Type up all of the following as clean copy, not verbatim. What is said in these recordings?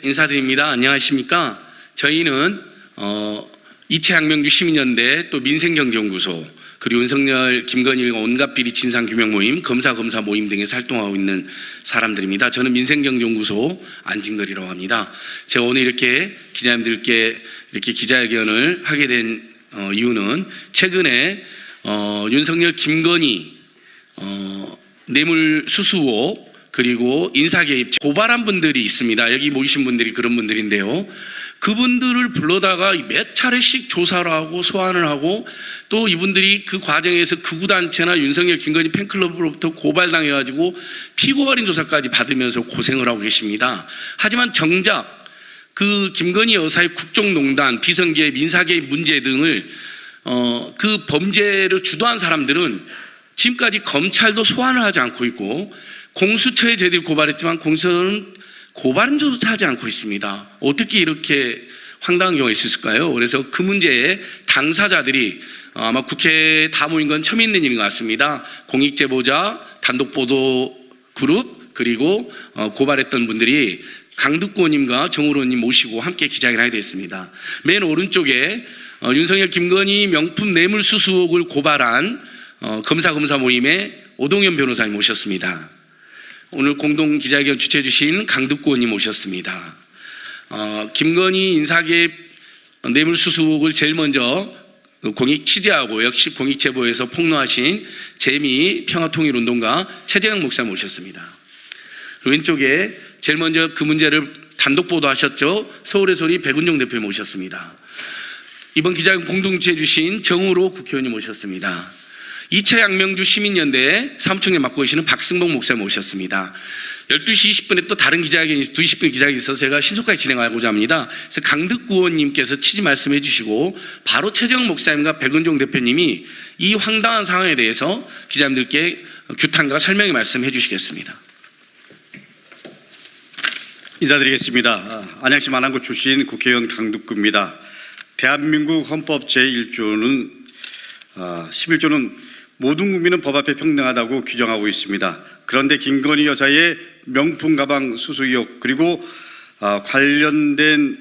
인사드립니다. 안녕하십니까? 저희는 이채양명주 시민연대 또 민생경제연구소 그리고 윤석열, 김건희 온갖 비리 진상규명 모임, 검사 모임 등에서 활동하고 있는 사람들입니다. 저는 민생경제연구소 안진걸이라고 합니다. 제가 오늘 이렇게 기자님들께 이렇게 기자회견을 하게 된 이유는 최근에 윤석열, 김건희 뇌물수수 의혹 그리고 인사개입 고발한 분들이 있습니다. 여기 모이신 분들이 그런 분들인데요. 그분들을 불러다가 몇 차례씩 조사를 하고 소환을 하고 또 이분들이 그 과정에서 극우단체나 윤석열, 김건희 팬클럽으로부터 고발당해가지고 피고발인 조사까지 받으면서 고생을 하고 계십니다. 하지만 정작 그 김건희 여사의 국정농단, 비선개입, 인사개입 문제 등을 그 범죄를 주도한 사람들은 지금까지 검찰도 소환을 하지 않고 있고 공수처에 저희들이 고발했지만 공수처는 고발인조차 하지 않고 있습니다. 어떻게 이렇게 황당한 경우가 있을까요? 그래서 그 문제에 당사자들이 아마 국회에 다 모인 건 처음 있는 일인 것 같습니다. 공익제보자, 단독보도그룹 그리고 고발했던 분들이 강덕구 의원님과 정우로 의원님 모시고 함께 기자회견을 하게 됐습니다. 맨 오른쪽에 윤석열, 김건희 명품 뇌물수수 의혹을 고발한 검사 모임에 오동현 변호사님 모셨습니다. 오늘 공동 기자회견 주최해 주신 강덕구 의원님 모셨습니다. 김건희 인사개입 뇌물수수 의혹을 제일 먼저 공익 취재하고 역시 공익제보에서 폭로하신 재미 평화통일운동가 최재형 목사 모셨습니다. 왼쪽에 제일 먼저 그 문제를 단독 보도하셨죠. 서울의 소리 백운종 대표 모셨습니다. 이번 기자회견 공동 주최해 주신 정우로 국회의원님 모셨습니다. 이채양명주 시민연대 사무총장 맡고 계시는 박승복 목사 모셨습니다. 12시 20분에 또 다른 기자회견이 2시 10분 기자회견이 있어서 제가 신속하게 진행하고자 합니다. 그래서 강덕구 의원님께서 취지 말씀해 주시고 바로 최재형 목사님과 백은종 대표님이 이 황당한 상황에 대해서 기자님들께 규탄과 설명의 말씀해 주시겠습니다. 인사드리겠습니다. 안양시 만안구 출신 국회의원 강덕구입니다. 대한민국 헌법 제1조는 11조는 모든 국민은 법 앞에 평등하다고 규정하고 있습니다. 그런데 김건희 여사의 명품 가방 수수 의혹 그리고 관련된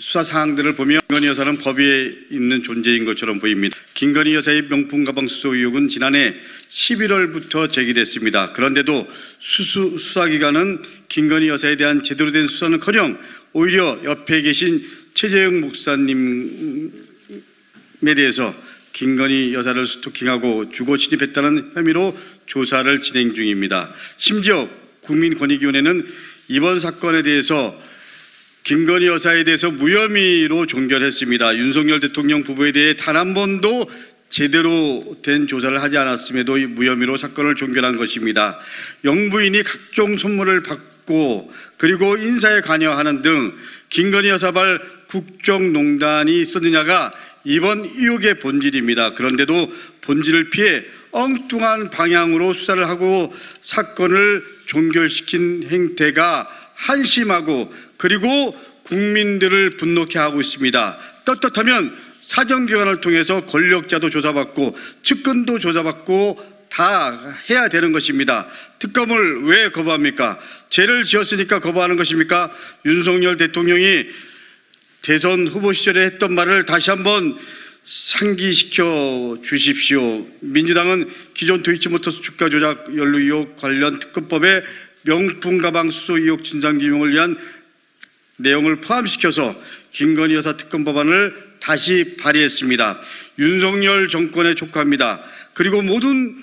수사 사항들을 보면 김건희 여사는 법 위에 있는 존재인 것처럼 보입니다. 김건희 여사의 명품 가방 수수 의혹은 지난해 11월부터 제기됐습니다. 그런데도 수사기관은 김건희 여사에 대한 제대로 된 수사는커녕 오히려 옆에 계신 최재형 목사님에 대해서 김건희 여사를 스토킹하고 주거 침입했다는 혐의로 조사를 진행 중입니다. 심지어 국민권익위원회는 이번 사건에 대해서 김건희 여사에 대해서 무혐의로 종결했습니다. 윤석열 대통령 부부에 대해 단 한 번도 제대로 된 조사를 하지 않았음에도 무혐의로 사건을 종결한 것입니다. 영부인이 각종 선물을 받고 그리고 인사에 관여하는 등 김건희 여사발 국정농단이 있었느냐가 이번 의혹의 본질입니다. 그런데도 본질을 피해 엉뚱한 방향으로 수사를 하고 사건을 종결시킨 행태가 한심하고 그리고 국민들을 분노케 하고 있습니다. 떳떳하면 사정기관을 통해서 권력자도 조사받고 측근도 조사받고 다 해야 되는 것입니다. 특검을 왜 거부합니까? 죄를 지었으니까 거부하는 것입니까? 윤석열 대통령이 대선 후보 시절에 했던 말을 다시 한번 상기시켜 주십시오. 민주당은 기존 도이치모터스 주가 조작 연루 의혹 관련 특검법에 명품 가방 수수 의혹 진상규명을 위한 내용을 포함시켜서 김건희 여사 특검 법안을 다시 발의했습니다. 윤석열 정권에 촉구합니다. 그리고 모든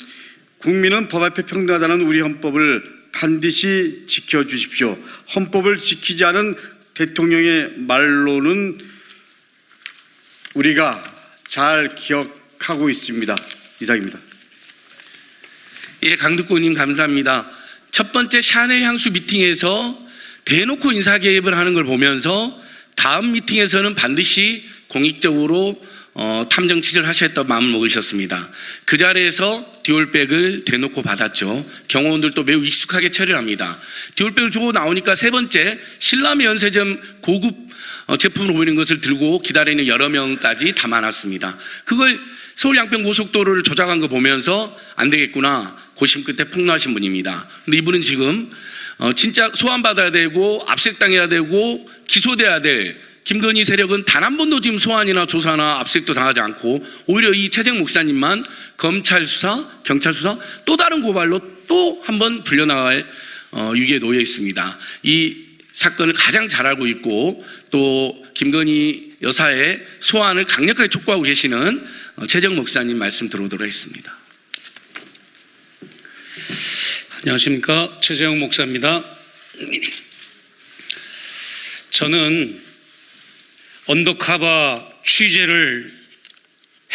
국민은 법 앞에 평등하다는 우리 헌법을 반드시 지켜주십시오. 헌법을 지키지 않은 대통령의 말로는 우리가 잘 기억하고 있습니다. 이상입니다. 예, 강덕구 의원님 감사합니다. 첫 번째 샤넬 향수 미팅에서 대놓고 인사개입을 하는 걸 보면서 다음 미팅에서는 반드시 공익적으로 탐정 취재를 하셨던 마음을 먹으셨습니다. 그 자리에서 디올백을 대놓고 받았죠. 경호원들도 매우 익숙하게 처리를 합니다. 디올백을 주고 나오니까 세 번째 신라면 연세점 고급 제품으로 보이는 것을 들고 기다리는 여러 명까지 담아놨습니다. 그걸 서울 양평 고속도로를 조작한 거 보면서 안 되겠구나 고심 끝에 폭로하신 분입니다. 근데 이분은 지금 진짜 소환받아야 되고 압색당해야 되고 기소돼야 될 김건희 세력은 단 한 번도 지금 소환이나 조사나 압색도 당하지 않고 오히려 이 최재형 목사님만 검찰 수사, 경찰 수사 또 다른 고발로 또 한 번 불려나갈 위기에 놓여 있습니다. 이 사건을 가장 잘 알고 있고 또 김건희 여사의 소환을 강력하게 촉구하고 계시는 최재형 목사님 말씀 들어오도록 하겠습니다. 안녕하십니까. 최재형 목사입니다. 저는 언더커버 취재를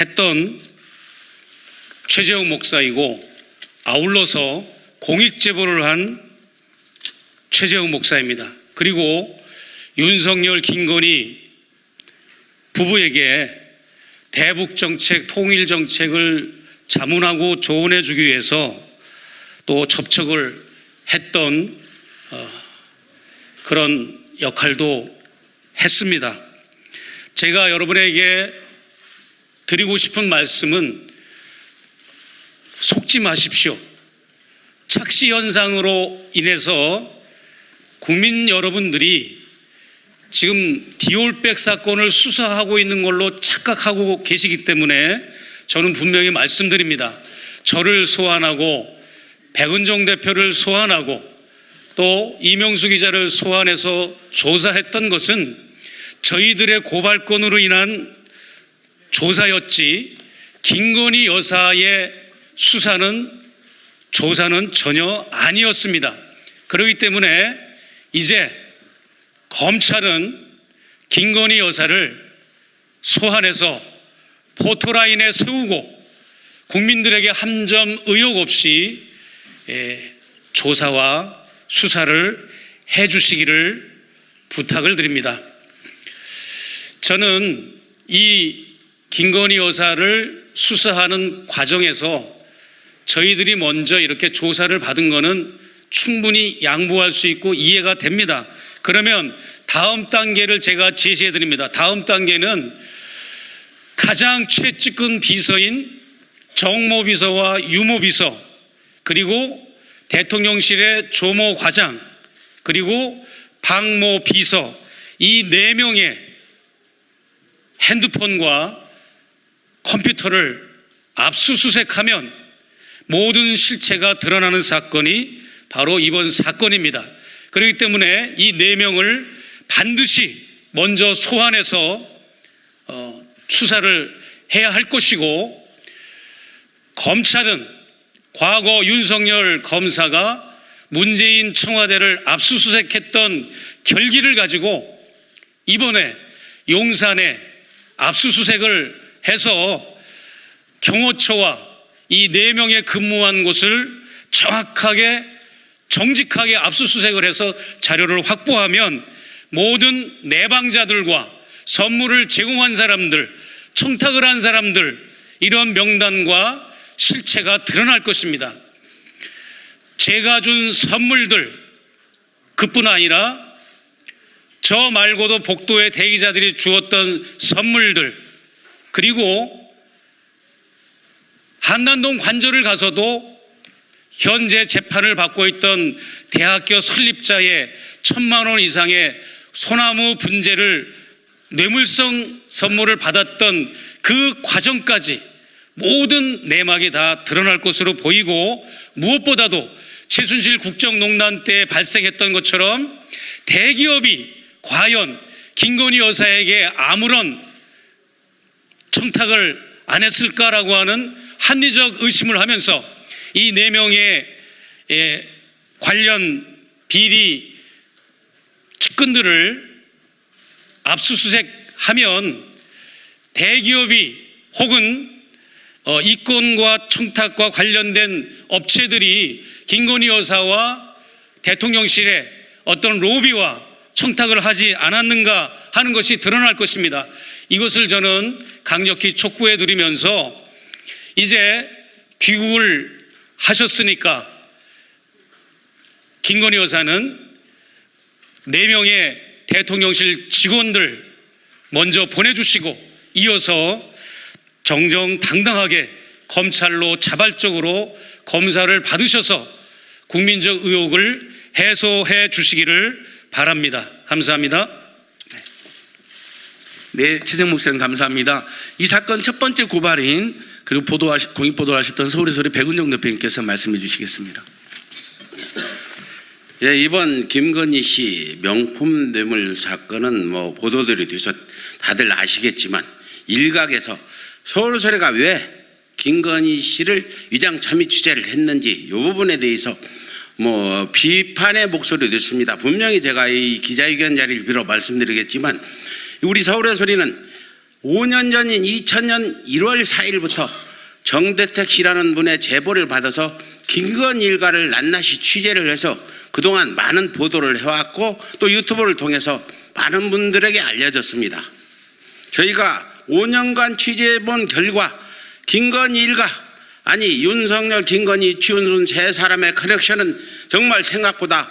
했던 최재형 목사이고 아울러서 공익제보를 한 최재형 목사입니다. 그리고 윤석열, 김건희 부부에게 대북정책, 통일정책을 자문하고 조언해 주기 위해서 또 접촉을 했던 그런 역할도 했습니다. 제가 여러분에게 드리고 싶은 말씀은 속지 마십시오. 착시 현상으로 인해서 국민 여러분들이 지금 디올백 사건을 수사하고 있는 걸로 착각하고 계시기 때문에 저는 분명히 말씀드립니다. 저를 소환하고 백은종 대표를 소환하고 또 이명수 기자를 소환해서 조사했던 것은 저희들의 고발건으로 인한 조사였지 김건희 여사의 조사는 전혀 아니었습니다. 그렇기 때문에 이제 검찰은 김건희 여사를 소환해서 포토라인에 세우고 국민들에게 한 점 의혹 없이 조사와 수사를 해 주시기를 부탁을 드립니다. 저는 이 김건희 여사를 수사하는 과정에서 저희들이 먼저 이렇게 조사를 받은 거는 충분히 양보할 수 있고 이해가 됩니다. 그러면 다음 단계를 제가 제시해 드립니다. 다음 단계는 가장 최측근 비서인 정모 비서와 유모 비서 그리고 대통령실의 조모 과장 그리고 박모 비서 이 4명의 핸드폰과 컴퓨터를 압수수색하면 모든 실체가 드러나는 사건이 바로 이번 사건입니다. 그렇기 때문에 이 4명을 반드시 먼저 소환해서 수사를 해야 할 것이고 검찰은 과거 윤석열 검사가 문재인 청와대를 압수수색했던 결기를 가지고 이번에 용산에 압수수색을 해서 경호처와 이 4명의 근무한 곳을 정확하게 정직하게 압수수색을 해서 자료를 확보하면 모든 내방자들과 선물을 제공한 사람들, 청탁을 한 사람들 이런 명단과 실체가 드러날 것입니다. 제가 준 선물들 그뿐 아니라 저 말고도 복도의 대기자들이 주었던 선물들 그리고 한남동 관저를 가서도 현재 재판을 받고 있던 대학교 설립자의 1,000만 원 이상의 소나무 분재를 뇌물성 선물을 받았던 그 과정까지 모든 내막이 다 드러날 것으로 보이고 무엇보다도 최순실 국정농단 때 발생했던 것처럼 대기업이 과연 김건희 여사에게 아무런 청탁을 안 했을까라고 하는 합리적 의심을 하면서 이 4명의 관련 비리 측근들을 압수수색하면 대기업이 혹은 이권과 청탁과 관련된 업체들이 김건희 여사와 대통령실의 어떤 로비와 청탁을 하지 않았는가 하는 것이 드러날 것입니다. 이것을 저는 강력히 촉구해 드리면서 이제 귀국을 하셨으니까 김건희 여사는 4명의 대통령실 직원들 먼저 보내주시고 이어서 정정당당하게 검찰로 자발적으로 검사를 받으셔서 국민적 의혹을 해소해 주시기를 바랍니다. 감사합니다. 네, 최정 목사님 감사합니다. 이 사건 첫 번째 고발인 그리고 공익 보도를 하셨던 서울의 소리 백운정 대표님께서 말씀해 주시겠습니다. 예, 이번 김건희 씨 명품 뇌물 사건은 뭐 보도들이 돼서 다들 아시겠지만 일각에서 서울의 소리가 왜 김건희 씨를 위장 참의 취재를 했는지 이 부분에 대해서 뭐 비판의 목소리도 있습니다. 분명히 제가 이 기자회견 자리를 빌어 말씀드리겠지만 우리 서울의 소리는 5년 전인 2000년 1월 4일부터 정대택 씨라는 분의 제보를 받아서 김건희 일가를 낱낱이 취재를 해서 그동안 많은 보도를 해왔고 또 유튜브를 통해서 많은 분들에게 알려졌습니다. 저희가 5년간 취재해본 결과 김건희 일가 아니 윤석열, 김건희, 최은순 세 사람의 커넥션은 정말 생각보다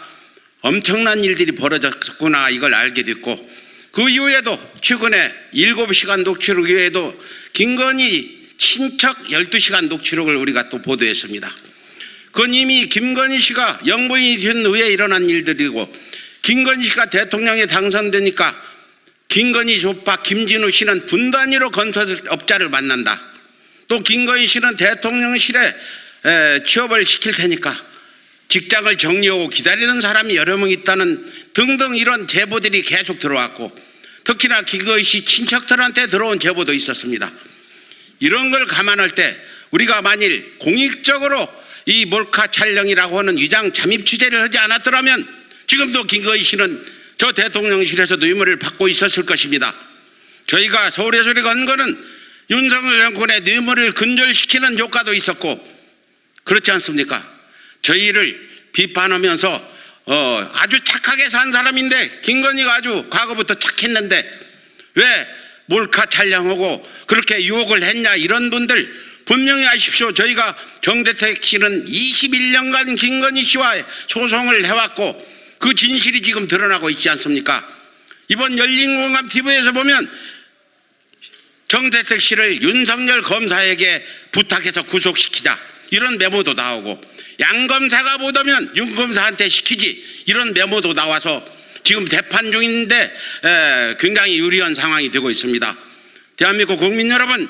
엄청난 일들이 벌어졌구나 이걸 알게 됐고 그 이후에도 최근에 7시간 녹취록 이후에도 김건희 친척 12시간 녹취록을 우리가 또 보도했습니다. 그건 이미 김건희 씨가 영부인이 된 후에 일어난 일들이고 김건희 씨가 대통령에 당선되니까 김건희 조파 김진우 씨는 분단위로 건설업자를 만난다. 또 김건희 씨는 대통령실에 취업을 시킬 테니까 직장을 정리하고 기다리는 사람이 여러 명 있다는 등등 이런 제보들이 계속 들어왔고 특히나 김건희 씨 친척들한테 들어온 제보도 있었습니다. 이런 걸 감안할 때 우리가 만일 공익적으로 이 몰카 촬영이라고 하는 위장 잠입 취재를 하지 않았더라면 지금도 김건희 씨는 저 대통령실에서도 뇌물을 받고 있었을 것입니다. 저희가 서울의 소리 건 거는 윤석열 정권의 뇌물을 근절시키는 효과도 있었고 그렇지 않습니까? 저희를 비판하면서 아주 착하게 산 사람인데 김건희가 아주 과거부터 착했는데 왜 몰카 촬영하고 그렇게 유혹을 했냐 이런 분들 분명히 아십시오. 저희가 정대택 씨는 21년간 김건희 씨와 소송을 해왔고 그 진실이 지금 드러나고 있지 않습니까? 이번 열린공감 TV에서 보면 정대택 씨를 윤석열 검사에게 부탁해서 구속시키자 이런 메모도 나오고 양 검사가 보다면 윤 검사한테 시키지 이런 메모도 나와서 지금 재판 중인데 굉장히 유리한 상황이 되고 있습니다. 대한민국 국민 여러분,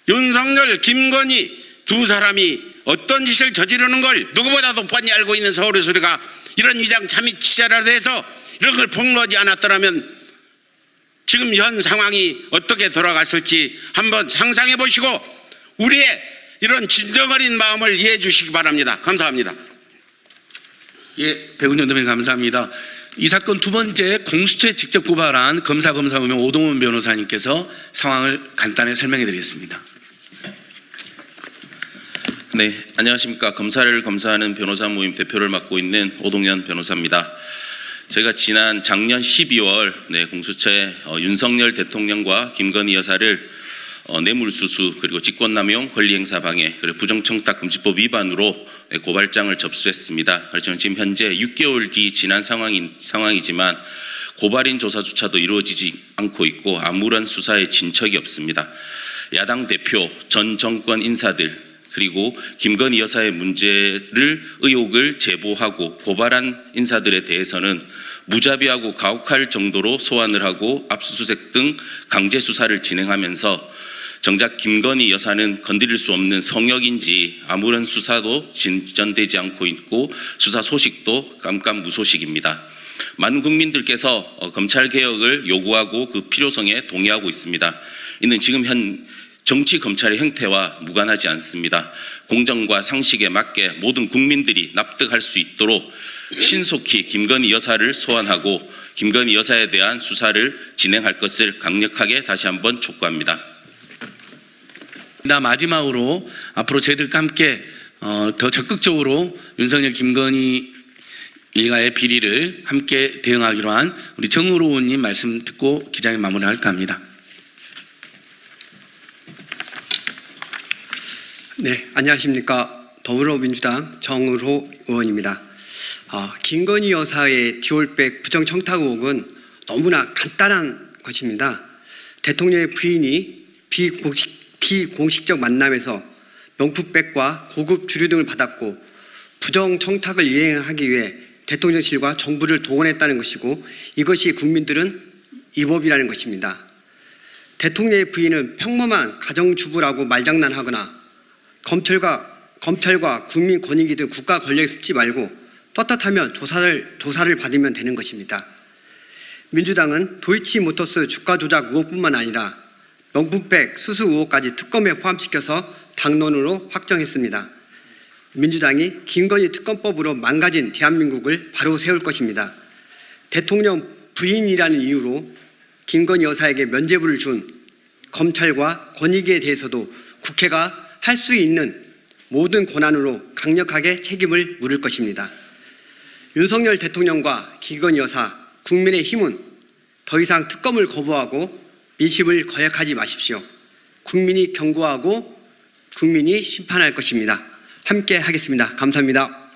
윤석열, 김건희 두 사람이 어떤 짓을 저지르는 걸 누구보다도 뻔히 알고 있는 서울의 소리가 이런 위장 잠입 취재를 해서 이런 걸 폭로하지 않았더라면 지금 현 상황이 어떻게 돌아갔을지 한번 상상해 보시고 우리의 이런 진정 어린 마음을 이해해 주시기 바랍니다. 감사합니다. 예, 백운정 대표님 감사합니다. 이 사건 두 번째 공수처에 직접 고발한 검사우명 오동훈 변호사님께서 상황을 간단히 설명해 드리겠습니다. 네, 안녕하십니까. 검사를 검사하는 변호사 모임 대표를 맡고 있는 오동현 변호사입니다. 저희가 작년 12월 공수처에 윤석열 대통령과 김건희 여사를 뇌물수수 그리고 직권남용 권리행사 방해 그리고 부정청탁금지법 위반으로 고발장을 접수했습니다. 그렇지만 지금 현재 6개월이 지난 상황이지만 고발인 조사조차도 이루어지지 않고 있고 아무런 수사의 진척이 없습니다. 야당 대표, 전 정권 인사들 그리고 김건희 여사의 의혹을 제보하고 고발한 인사들에 대해서는 무자비하고 가혹할 정도로 소환을 하고 압수수색 등 강제 수사를 진행하면서 정작 김건희 여사는 건드릴 수 없는 성역인지 아무런 수사도 진전되지 않고 있고 수사 소식도 깜깜무소식입니다. 많은 국민들께서 검찰개혁을 요구하고 그 필요성에 동의하고 있습니다. 이는 지금 현 정치 검찰의 형태와 무관하지 않습니다. 공정과 상식에 맞게 모든 국민들이 납득할 수 있도록 신속히 김건희 여사를 소환하고 김건희 여사에 대한 수사를 진행할 것을 강력하게 다시 한번 촉구합니다. 마지막으로 앞으로 저희들과 함께 더 적극적으로 윤석열, 김건희 일가의 비리를 함께 대응하기로 한 우리 정의로 의원님 말씀 듣고 기자회 마무리할까 합니다. 네, 안녕하십니까. 더불어민주당 정의로 의원입니다. 김건희 여사의 디올백 부정청탁 의혹은 너무나 간단한 것입니다. 대통령의 부인이 비공식적 만남에서 명품백과 고급 주류 등을 받았고 부정청탁을 이행하기 위해 대통령실과 정부를 동원했다는 것이고 이것이 국민들은 위법이라는 것입니다. 대통령의 부인은 평범한 가정주부라고 말장난하거나 검찰과 국민 권익위 등 국가 권력에 속지 말고 떳떳하면 조사를 받으면 되는 것입니다. 민주당은 도이치모터스 주가 조작 의혹뿐만 아니라 명품백 수수 의혹까지 특검에 포함시켜서 당론으로 확정했습니다. 민주당이 김건희 특검법으로 망가진 대한민국을 바로 세울 것입니다. 대통령 부인이라는 이유로 김건희 여사에게 면죄부를 준 검찰과 권익위에 대해서도 국회가 할 수 있는 모든 권한으로 강력하게 책임을 물을 것입니다. 윤석열 대통령과 김건희 여사, 국민의힘은 더 이상 특검을 거부하고 민심을 거역하지 마십시오. 국민이 경고하고 국민이 심판할 것입니다. 함께 하겠습니다. 감사합니다.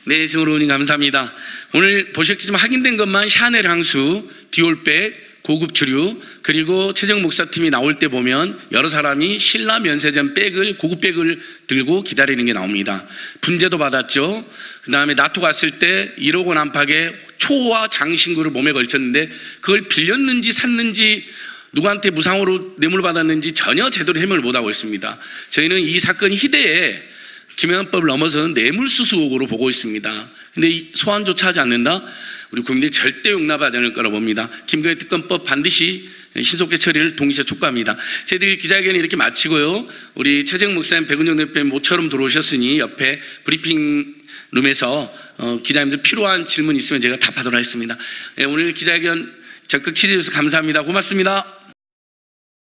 네, 정의로 의원님 감사합니다. 오늘 보셨겠지만 확인된 것만 샤넬 향수, 디올백, 고급 주류, 그리고 최정 목사팀이 나올 때 보면 여러 사람이 신라 면세점 백을, 고급 백을 들고 기다리는 게 나옵니다. 분재도 받았죠. 그 다음에 나토 갔을 때 1억 원 안팎의 초와 장신구를 몸에 걸쳤는데 그걸 빌렸는지 샀는지 누구한테 무상으로 뇌물 받았는지 전혀 제대로 해명을 못하고 있습니다. 저희는 이 사건이 희대에 김영란법을 넘어서는 뇌물수수 의혹으로 보고 있습니다. 근데 소환조차 하지 않는다? 우리 국민들이 절대 용납하지 않을 거라고 봅니다. 김건희 특검법 반드시 신속히 처리를 동시에 촉구합니다. 저희들이 기자회견을 이렇게 마치고요. 우리 최재형 목사님, 백은정 대표님 모처럼 들어오셨으니 옆에 브리핑 룸에서 기자님들 필요한 질문 있으면 제가 답하도록 하겠습니다. 오늘 기자회견 적극 취재해 주셔서 감사합니다. 고맙습니다.